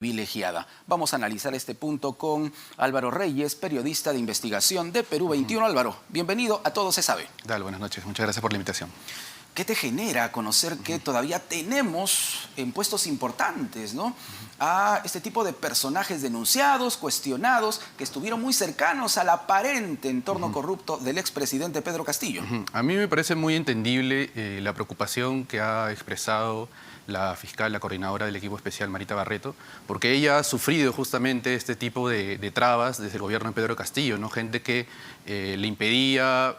Privilegiada. Vamos a analizar este punto con Álvaro Reyes, periodista de investigación de Perú 21. Álvaro, bienvenido a Todo se sabe. Dale, buenas noches. Muchas gracias por la invitación. ¿Qué te genera conocer que todavía tenemos en puestos importantes, ¿no? A este tipo de personajes denunciados, cuestionados, que estuvieron muy cercanos al aparente entorno corrupto del expresidente Pedro Castillo? A mí me parece muy entendible la preocupación que ha expresado la fiscal, la coordinadora del equipo especial, Marita Barreto, porque ella ha sufrido justamente este tipo de trabas desde el gobierno de Pedro Castillo, ¿no? Gente que le impedía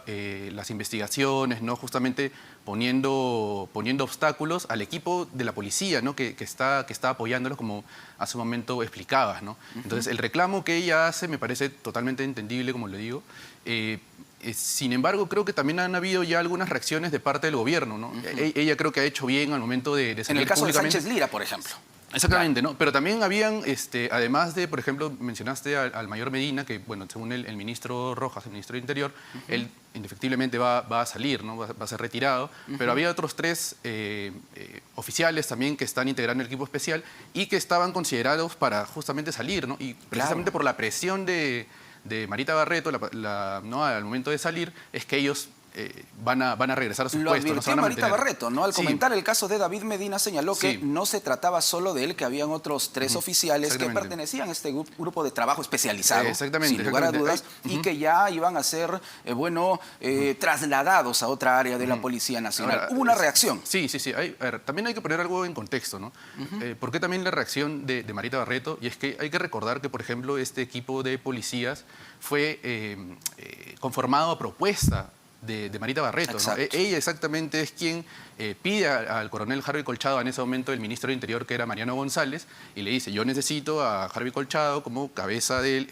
las investigaciones, ¿no? Justamente poniendo obstáculos al equipo de la policía, ¿no? que está apoyándolos, como hace un momento explicabas, ¿no? Entonces, el reclamo que ella hace me parece totalmente entendible, como le digo. Sin embargo, creo que también han habido ya algunas reacciones de parte del gobierno, ¿no? Ella creo que ha hecho bien al momento de salir en el caso de públicamente. Sánchez Lira, por ejemplo. Exactamente, claro. ¿No? Pero también habían, además de, por ejemplo, mencionaste al mayor Medina, que, bueno, según el ministro Rojas, el ministro del Interior, él indefectiblemente va a salir, ¿no? Va a ser retirado, pero había otros tres oficiales también que están integrando el equipo especial y que estaban considerados para justamente salir, ¿no? Y precisamente por la presión de Marita Barreto, ¿no? Al momento de salir, es que ellos van a regresar a sus puestos. Lo advirtió Marita Barreto, ¿no? Al comentar el caso de David Medina señaló que no se trataba solo de él, que habían otros tres oficiales que pertenecían a este grupo de trabajo especializado, sin lugar a dudas, y que ya iban a ser, trasladados a otra área de la Policía Nacional. Ahora, hubo una reacción. Sí. También hay que poner algo en contexto, ¿no? ¿Por qué también la reacción de Marita Barreto? Y es que hay que recordar que, por ejemplo, este equipo de policías fue conformado a propuesta de Marita Barreto, ¿no? Ella exactamente es quien pide al coronel Harvey Colchado, en ese momento el ministro del Interior, que era Mariano González, y le dice: yo necesito a Harvey Colchado como cabeza del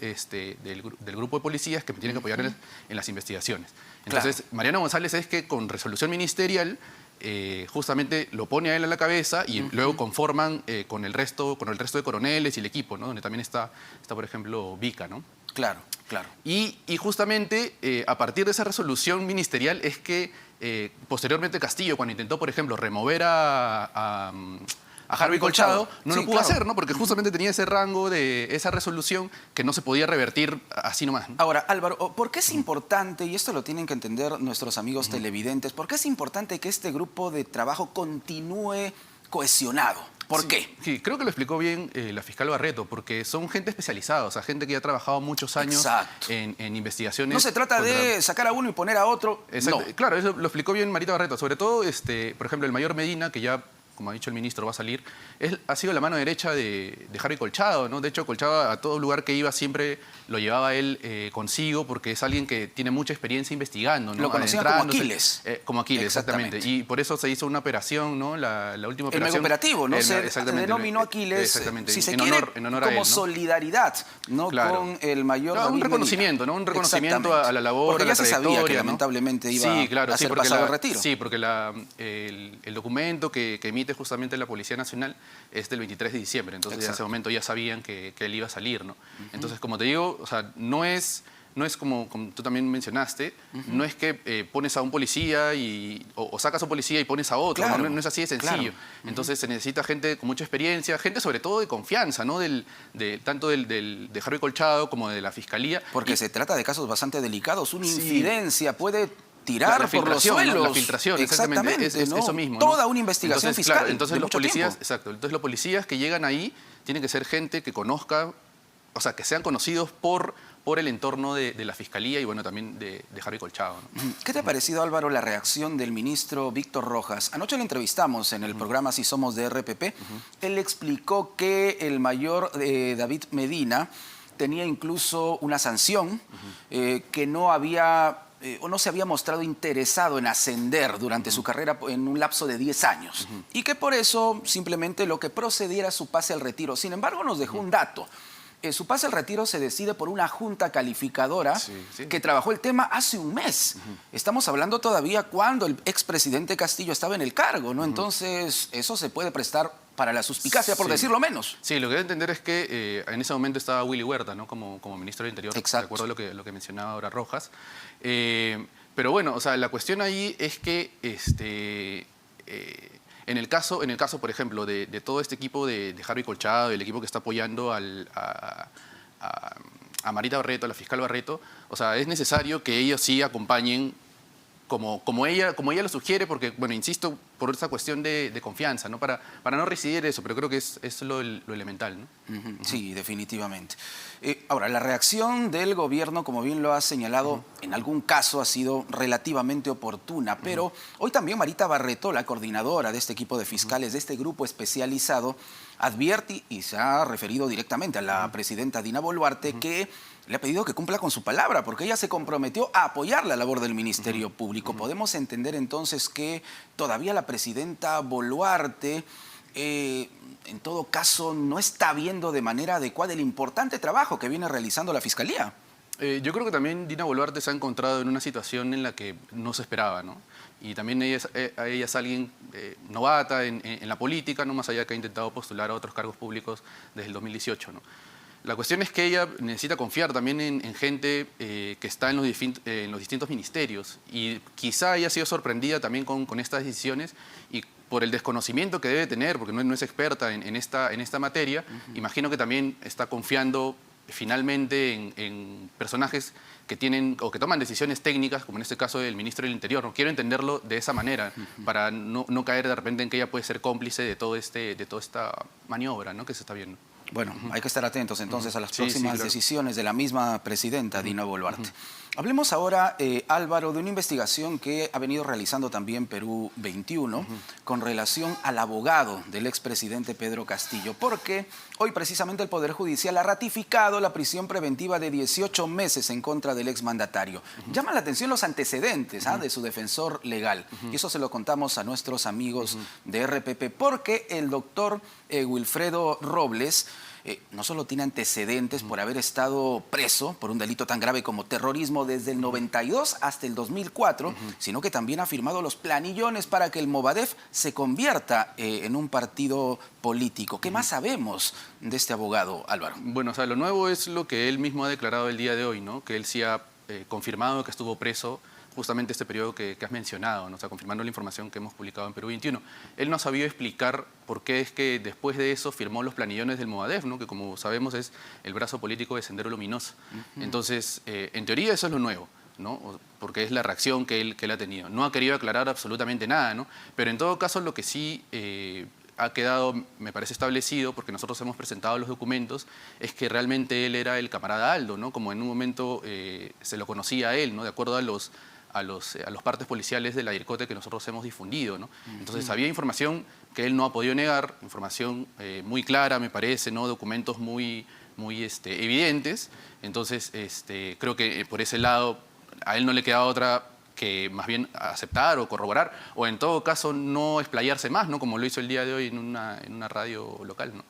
grupo de policías que me tienen que apoyar en las investigaciones. Entonces, Mariano González es que con resolución ministerial justamente lo pone a él a la cabeza y luego conforman con el resto de coroneles y el equipo, ¿no? Donde también está, por ejemplo, Vica, ¿no? Claro. Y justamente a partir de esa resolución ministerial es que posteriormente Castillo, cuando intentó, por ejemplo, remover a Harvey Colchado, no lo pudo hacer, ¿no? Porque justamente tenía ese rango de esa resolución que no se podía revertir así nomás, ¿no? Ahora, Álvaro, ¿por qué es importante, y esto lo tienen que entender nuestros amigos televidentes, por qué es importante que este grupo de trabajo continúe cohesionado? ¿Por qué? Sí, creo que lo explicó bien la fiscal Barreto, porque son gente especializada, o sea, gente que ha trabajado muchos años en investigaciones. No se trata de sacar a uno y poner a otro. Exacto. No. Claro, eso lo explicó bien Marita Barreto. Sobre todo, por ejemplo, el mayor Medina, que ya, como ha dicho el ministro, va a salir, ha sido la mano derecha de Harvey Colchado, ¿no? De hecho, Colchado a todo lugar que iba siempre lo llevaba él consigo, porque es alguien que tiene mucha experiencia investigando, ¿no? Lo conocían como Aquiles. Como Aquiles, exactamente. Y por eso se hizo una operación, ¿no? La última operación. El mega operativo, ¿no? Se denominó Aquiles, exactamente, si se quiere, como él, ¿no? Solidaridad, ¿no? Claro. Con el mayor David un reconocimiento, ¿no? Un reconocimiento a la labor, porque a la ya se sabía que ¿no? lamentablemente iba a ser pasado al retiro. Sí, porque el documento que emite justamente la Policía Nacional es del 23 de diciembre, entonces en ese momento ya sabían que él iba a salir, ¿no? Entonces, como te digo, o sea, no es como tú también mencionaste, no es que pones a un policía o sacas a un policía y pones a otro, claro. No es así de sencillo. Entonces se necesita gente con mucha experiencia, gente sobre todo de confianza, ¿no? Tanto de Harvey Colchado como de la Fiscalía. Porque se trata de casos bastante delicados, una infidencia puede tirar por los suelos. ¿no? La filtración, exactamente, es eso mismo, ¿no? Toda una investigación fiscal. Claro, entonces los policías, entonces los policías que llegan ahí tienen que ser gente que conozca, o sea, que sean conocidos por el entorno de la Fiscalía y, bueno, también de Harvey Colchado, ¿no? ¿Qué te ha parecido, Álvaro, la reacción del ministro Víctor Rojas? Anoche lo entrevistamos en el programa Si Somos de RPP. Él explicó que el mayor David Medina tenía incluso una sanción que no había o no se había mostrado interesado en ascender durante su carrera en un lapso de 10 años. Y que por eso simplemente lo que procediera a su pase al retiro. Sin embargo, nos dejó un dato. Su pase al retiro se decide por una junta calificadora que trabajó el tema hace un mes. Estamos hablando todavía cuando el expresidente Castillo estaba en el cargo, ¿no? Entonces, eso se puede prestar para la suspicacia, por decirlo menos. Sí, lo que hay que entender es que en ese momento estaba Willy Huerta, ¿no? como ministro del Interior, de acuerdo a lo que mencionaba ahora Rojas. Pero bueno, o sea, la cuestión ahí es que En el caso, por ejemplo, de todo este equipo de Harvey Colchado, el equipo que está apoyando a Marita Barreto, a la fiscal Barreto, o sea, es necesario que ellos sí acompañen como ella lo sugiere, porque, bueno, insisto, por esa cuestión de confianza, ¿no? Para no residir eso, pero creo que es lo elemental, ¿no? Sí, definitivamente. Ahora, la reacción del gobierno, como bien lo has señalado, en algún caso ha sido relativamente oportuna, pero hoy también Marita Barreto, la coordinadora de este equipo de fiscales, de este grupo especializado, advierte y se ha referido directamente a la presidenta Dina Boluarte que le ha pedido que cumpla con su palabra, porque ella se comprometió a apoyar la labor del Ministerio Público. ¿Podemos entender entonces que todavía la presidenta Boluarte, en todo caso, no está viendo de manera adecuada el importante trabajo que viene realizando la Fiscalía? Yo creo que también Dina Boluarte se ha encontrado en una situación en la que no se esperaba, ¿no? Y también ella es alguien novata en la política, no más allá que ha intentado postular a otros cargos públicos desde el 2018, ¿no? La cuestión es que ella necesita confiar también en gente que está en los distintos ministerios, y quizá haya sido sorprendida también con estas decisiones, y por el desconocimiento que debe tener, porque no es experta en esta materia, imagino que también está confiando finalmente en personajes que tienen o que toman decisiones técnicas, como en este caso el ministro del Interior. No quiero entenderlo de esa manera, para no caer de repente en que ella puede ser cómplice de toda esta maniobra, ¿no?, que se está viendo. Bueno, hay que estar atentos entonces a las próximas claro. decisiones de la misma presidenta Dina Boluarte. Hablemos ahora, Álvaro, de una investigación que ha venido realizando también Perú 21 con relación al abogado del expresidente Pedro Castillo, porque hoy precisamente el Poder Judicial ha ratificado la prisión preventiva de 18 meses en contra del exmandatario. Llama la atención los antecedentes de su defensor legal, y eso se lo contamos a nuestros amigos de RPP, porque el doctor Wilfredo Robles no solo tiene antecedentes por haber estado preso por un delito tan grave como terrorismo desde el 92 hasta el 2004, sino que también ha firmado los planillones para que el Movadef se convierta en un partido político. ¿Qué más sabemos de este abogado, Álvaro? Bueno, o sea, lo nuevo es lo que él mismo ha declarado el día de hoy, ¿no? Que él sí ha confirmado que estuvo preso justamente este periodo que has mencionado, ¿no? O sea, confirmando la información que hemos publicado en Perú 21. Él no ha sabido explicar por qué es que después de eso firmó los planillones del Movadef, ¿no?, que como sabemos es el brazo político de Sendero Luminoso. Entonces, en teoría eso es lo nuevo, ¿no?, porque es la reacción que él ha tenido. No ha querido aclarar absolutamente nada, ¿no? Pero en todo caso lo que sí ha quedado, me parece, establecido, porque nosotros hemos presentado los documentos, es que realmente él era el camarada Aldo, ¿no? Como en un momento se lo conocía a él, ¿no?, de acuerdo a los partes policiales de la DIRCOTE que nosotros hemos difundido, ¿no? Entonces había información que él no ha podido negar, información muy clara, me parece, ¿no?, documentos muy evidentes. Entonces creo que por ese lado a él no le queda otra que más bien aceptar o corroborar, o en todo caso no explayarse más, ¿no?, como lo hizo el día de hoy en una radio local, ¿no?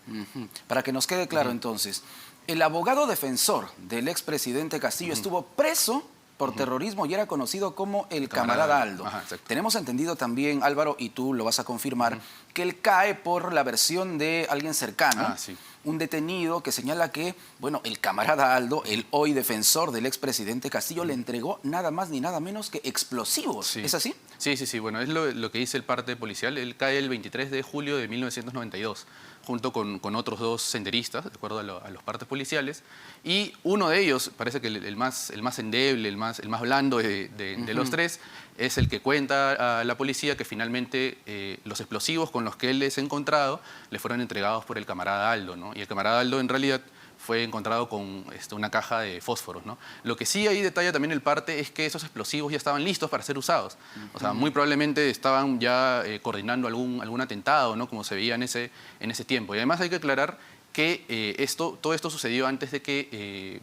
Para que nos quede claro entonces, el abogado defensor del expresidente Castillo estuvo preso por terrorismo y era conocido como el camarada Aldo. Tenemos entendido también, Álvaro, y tú lo vas a confirmar, que él cae por la versión de alguien cercano, un detenido que señala que, bueno, el camarada Aldo, el hoy defensor del expresidente Castillo, le entregó nada más ni nada menos que explosivos. ¿Es así? Sí. Bueno, es lo que dice el parte policial. Él cae el 23 de julio de 1992. Junto con otros dos senderistas, de acuerdo a los partes policiales, y uno de ellos, parece que el más endeble, el más blando de los tres, es el que cuenta a la policía que finalmente los explosivos con los que él es encontrado le fueron entregados por el camarada Aldo, ¿no? Y el camarada Aldo en realidad fue encontrado con una caja de fósforos, ¿no? Lo que sí ahí detalla también el parte es que esos explosivos ya estaban listos para ser usados. O sea, muy probablemente estaban ya coordinando algún atentado, ¿no?, como se veía en ese tiempo. Y además hay que aclarar que todo esto sucedió antes de que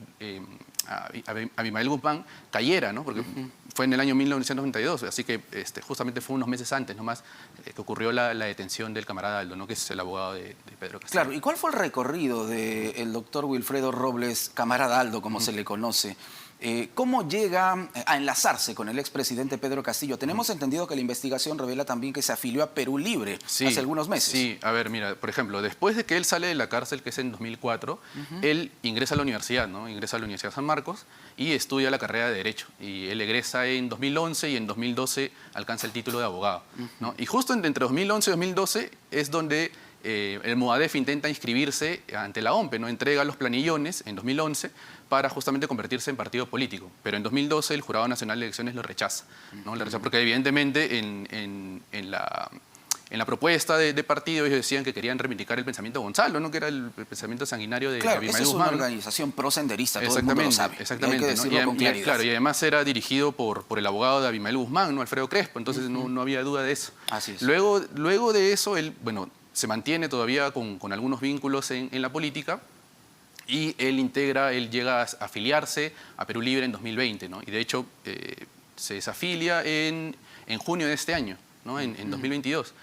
Abimael Guzmán cayera, ¿no?, porque fue en el año 1992, así que justamente fue unos meses antes nomás que ocurrió la detención del camarada Aldo, ¿no?, que es el abogado de Pedro Castillo. Claro, ¿y cuál fue el recorrido del doctor Wilfredo Robles, camarada Aldo, como se le conoce, ¿Cómo llega a enlazarse con el expresidente Pedro Castillo? Tenemos entendido que la investigación revela también que se afilió a Perú Libre hace algunos meses. Sí, a ver, mira, por ejemplo, después de que él sale de la cárcel, que es en 2004, él ingresa a la universidad, ¿no? Ingresa a la Universidad San Marcos y estudia la carrera de Derecho. Y él egresa en 2011 y en 2012 alcanza el título de abogado, ¿no? Y justo entre 2011 y 2012 es donde el Movadef intenta inscribirse ante la OMPE, ¿no? Entrega los planillones en 2011 para justamente convertirse en partido político. Pero en 2012 el Jurado Nacional de Elecciones lo rechaza, ¿no? Lo rechaza porque evidentemente en la propuesta de partido ellos decían que querían reivindicar el pensamiento de Gonzalo, ¿no? Que era el pensamiento sanguinario de Claro, Abimael esa es Guzmán. una organización pro-senderista, todo el mundo lo sabe. Exactamente. Hay que decirlo con claridad. Claro, y además era dirigido por el abogado de Abimael Guzmán, ¿no? Alfredo Crespo, entonces no había duda de eso. Así es. Luego de eso, él, bueno, se mantiene todavía con algunos vínculos en la política y él llega a afiliarse a Perú Libre en 2020, ¿no? Y de hecho se desafilia en junio de este año, ¿no? En 2022.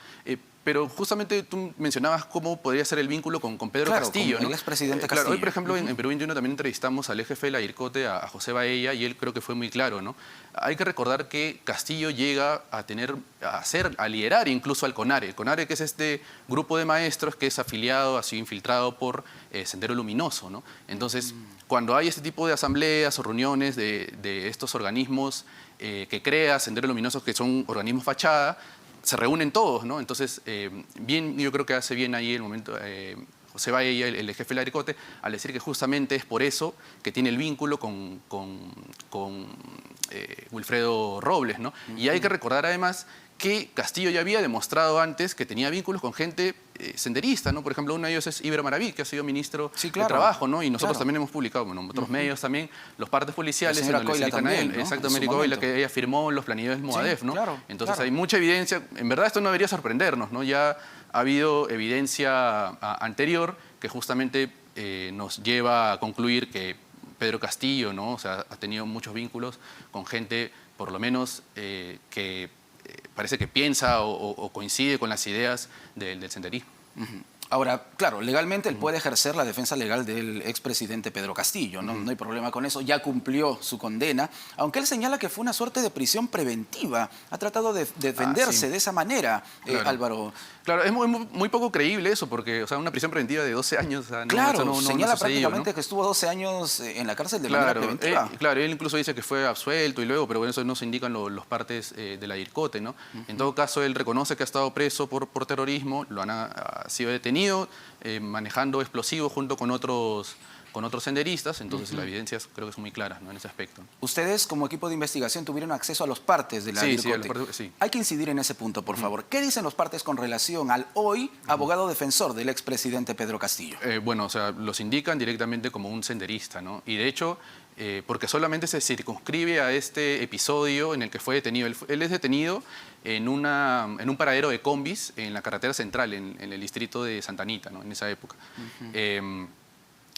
Pero justamente tú mencionabas cómo podría ser el vínculo con Pedro Castillo, con ¿no? el expresidente Castillo. Hoy, por ejemplo, en Perú 21 también entrevistamos al ex jefe de la IRCOTE, a José Baella, y él creo que fue muy claro, ¿no? Hay que recordar que Castillo llega a liderar incluso al CONARE. El CONARE, que es este grupo de maestros que es afiliado, ha sido infiltrado por Sendero Luminoso, ¿no? Entonces, cuando hay este tipo de asambleas o reuniones de estos organismos que crea Sendero Luminoso, que son organismos fachada, se reúnen todos, ¿no? Entonces, yo creo que hace bien ahí el momento José Baella, el jefe de la IRCOTE, al decir que justamente es por eso que tiene el vínculo con Wilfredo Robles, ¿no? Y hay que recordar además que Castillo ya había demostrado antes que tenía vínculos con gente senderista, ¿no? Por ejemplo, uno de ellos es Iber Maraví, que ha sido ministro de Trabajo, ¿no? Y nosotros también hemos publicado, bueno, otros medios también, los partes policiales. La señora Coila también, ¿no? Exactamente, Coila, que ella firmó los planillos del Movadef, ¿no? Entonces hay mucha evidencia. En verdad esto no debería sorprendernos, ¿no? Ya ha habido evidencia anterior que justamente nos lleva a concluir que Pedro Castillo, ¿no? O sea, ha tenido muchos vínculos con gente, por lo menos, que parece que piensa o coincide con las ideas del senderismo. Ahora, claro, legalmente él puede ejercer la defensa legal del expresidente Pedro Castillo, ¿no? No hay problema con eso, ya cumplió su condena, aunque él señala que fue una suerte de prisión preventiva. Ha tratado de defenderse de esa manera, Álvaro. Claro, es muy poco creíble eso, porque, o sea, una prisión preventiva de 12 años... O sea, señala prácticamente que estuvo 12 años en la cárcel de manera preventiva. Claro, él incluso dice que fue absuelto y luego, pero bueno, eso no se indican los partes de la IRCOTE, ¿no? En todo caso, él reconoce que ha estado preso por terrorismo, ha sido detenido manejando explosivos junto con otros senderistas, entonces las evidencias creo que son muy claras, ¿no? En ese aspecto. Ustedes, como equipo de investigación, tuvieron acceso a los partes de la IRCOTE. Sí. Hay que incidir en ese punto, por favor. ¿Qué dicen los partes con relación al hoy abogado defensor del expresidente Pedro Castillo? Bueno, o sea, los indican directamente como un senderista, ¿no? Y de hecho, porque solamente se circunscribe a este episodio en el que fue detenido. Él es detenido en un paradero de combis en la carretera central, en el distrito de Santa Anita, ¿no? En esa época.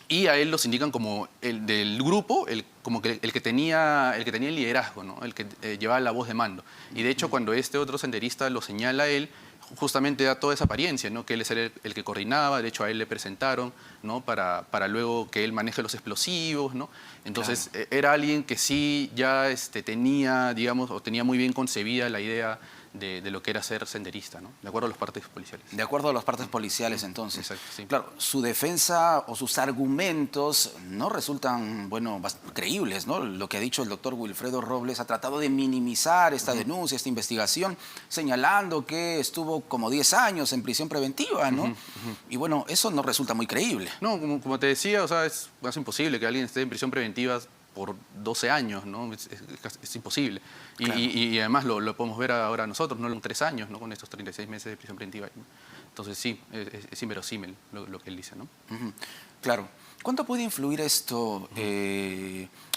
Y a él los indican como el del grupo, como que el que tenía el liderazgo, ¿no? El que llevaba la voz de mando. Y de hecho, cuando este otro senderista lo señala a él, justamente da toda esa apariencia, ¿no? Que él es el que coordinaba, de hecho a él le presentaron, ¿no? Para luego que él maneje los explosivos, ¿no? Entonces era alguien que sí ya tenía, digamos, o tenía muy bien concebida la idea de lo que era ser senderista, ¿no? De acuerdo a los partes policiales. De acuerdo a los partes policiales, entonces. Exacto, sí. Claro, su defensa o sus argumentos no resultan, bueno, creíbles, ¿no? Lo que ha dicho el doctor Wilfredo Robles ha tratado de minimizar esta denuncia, esta investigación, señalando que estuvo como 10 años en prisión preventiva, ¿no? Y bueno, eso no resulta muy creíble. No, como te decía, o sea, es imposible que alguien esté en prisión preventiva por 12 años, ¿no? Es imposible. Y además lo podemos ver ahora nosotros, ¿no? En 3 años, ¿no? Con estos 36 meses de prisión preventiva. Entonces sí, es inverosímil lo que él dice, ¿no? Claro. ¿Cuánto puede influir esto,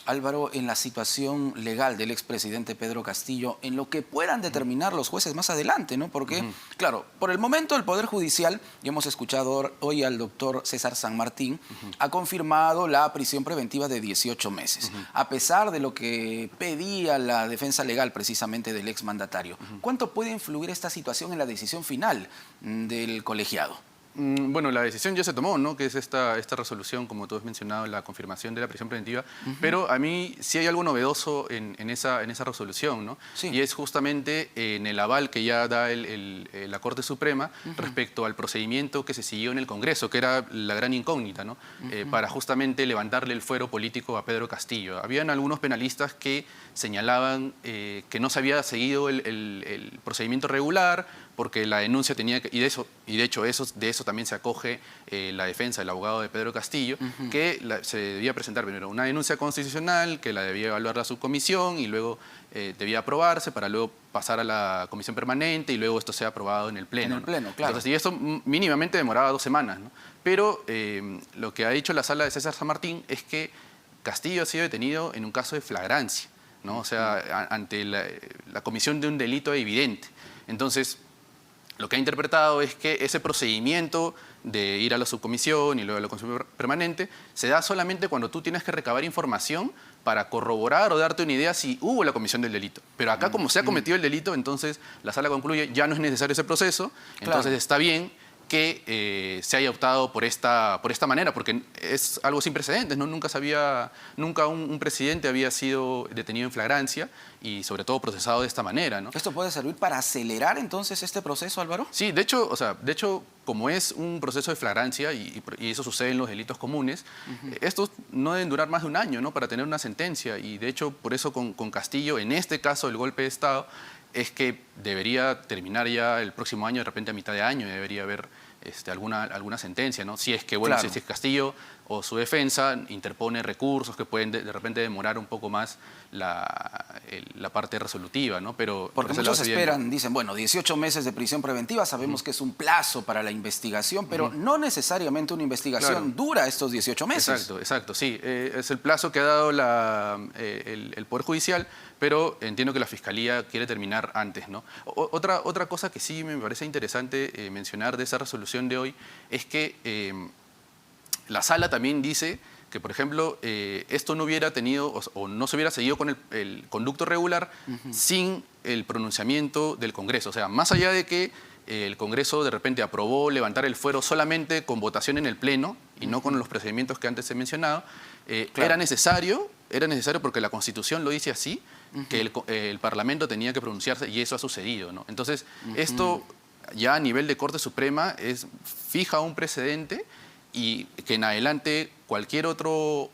Álvaro, en la situación legal del expresidente Pedro Castillo, en lo que puedan determinar los jueces más adelante, ¿no? Porque, claro, por el momento el Poder Judicial, y hemos escuchado hoy al doctor César San Martín, ha confirmado la prisión preventiva de 18 meses, a pesar de lo que pedía la defensa legal precisamente del exmandatario. ¿Cuánto puede influir esta situación en la decisión final del colegiado? Bueno, la decisión ya se tomó, ¿no? Que es esta resolución, como tú has mencionado, la confirmación de la prisión preventiva. Pero a mí sí hay algo novedoso en esa resolución, ¿no? Sí. Y es justamente en el aval que ya da la Corte Suprema respecto al procedimiento que se siguió en el Congreso, que era la gran incógnita, ¿no? Para justamente levantarle el fuero político a Pedro Castillo. Habían algunos penalistas que señalaban que no se había seguido el procedimiento regular, porque la denuncia tenía que, y de hecho de eso también se acoge la defensa del abogado de Pedro Castillo, que se debía presentar primero una denuncia constitucional, que la debía evaluar la subcomisión y luego debía aprobarse para luego pasar a la comisión permanente y luego esto sea aprobado en el Pleno. En el Pleno, claro. Entonces, y esto mínimamente demoraba 2 semanas, ¿no? Pero lo que ha dicho la sala de César San Martín es que Castillo ha sido detenido en un caso de flagrancia, ¿no? O sea, ante la comisión de un delito evidente. Entonces, lo que ha interpretado es que ese procedimiento de ir a la subcomisión y luego a la comisión permanente se da solamente cuando tú tienes que recabar información para corroborar o darte una idea si hubo la comisión del delito. Pero acá, como se ha cometido el delito, entonces la sala concluye, ya no es necesario ese proceso, entonces está bien que se haya optado por esta manera, porque es algo sin precedentes, ¿no? Nunca un presidente había sido detenido en flagrancia y sobre todo procesado de esta manera, ¿no? ¿Esto puede servir para acelerar entonces este proceso, Álvaro? Sí, de hecho, como es un proceso de flagrancia y eso sucede en los delitos comunes, estos no deben durar más de 1 año, ¿no? Para tener una sentencia, y de hecho por eso con Castillo, en este caso del golpe de Estado, es que debería terminar ya el próximo año, de repente a mitad de año debería haber alguna sentencia, ¿no? Si es que, bueno, Claro. si es Castillo o su defensa interpone recursos que pueden de repente demorar un poco más la parte resolutiva, ¿no? Pero Porque por ese lado muchos se viene. esperan, dicen, bueno, 18 meses de prisión preventiva, sabemos que es un plazo para la investigación, pero no necesariamente una investigación Claro. dura estos 18 meses. Exacto, sí. Es el plazo que ha dado el Poder Judicial, pero entiendo que la Fiscalía quiere terminar antes, ¿no? Otra cosa que sí me parece interesante mencionar de esa resolución de hoy es que la Sala también dice que, por ejemplo, esto no hubiera tenido o no se hubiera seguido con el conducto regular sin el pronunciamiento del Congreso. O sea, más allá de que el Congreso de repente aprobó levantar el fuero solamente con votación en el Pleno y no con los procedimientos que antes he mencionado, Claro. era necesario porque la Constitución lo dice así, que el Parlamento tenía que pronunciarse y eso ha sucedido, ¿no? Entonces, esto ya a nivel de Corte Suprema fija un precedente y que en adelante cualquier otro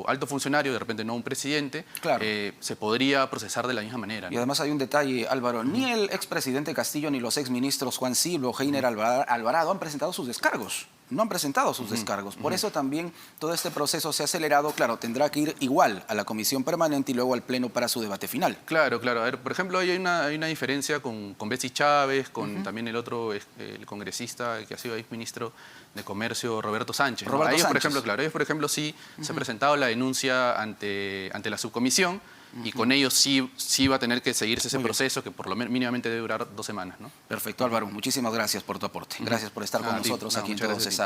alto funcionario, de repente no un presidente, Claro. se podría procesar de la misma manera, Y ¿no? además hay un detalle, Álvaro, ni el expresidente Castillo ni los exministros Juan Silva o Heiner Alvarado han presentado sus descargos. No han presentado sus descargos. Por eso también todo este proceso se ha acelerado. Claro, tendrá que ir igual a la comisión permanente y luego al Pleno para su debate final. Claro. A ver, por ejemplo, hay una diferencia con Betsy Chávez, con también el otro el congresista que ha sido exministro de Comercio, Roberto Sánchez, ¿no? Roberto Ellos, Sánchez. Ellos, por ejemplo, sí se ha presentado la denuncia ante la subcomisión y con ellos sí va a tener que seguirse ese Muy bien. proceso que por lo menos mínimamente debe durar 2 semanas, ¿no? Perfecto, Álvaro. Muchísimas gracias por tu aporte. Gracias por estar con A ti. nosotros No, aquí en muchas Todo gracias Se a ti. Sabe.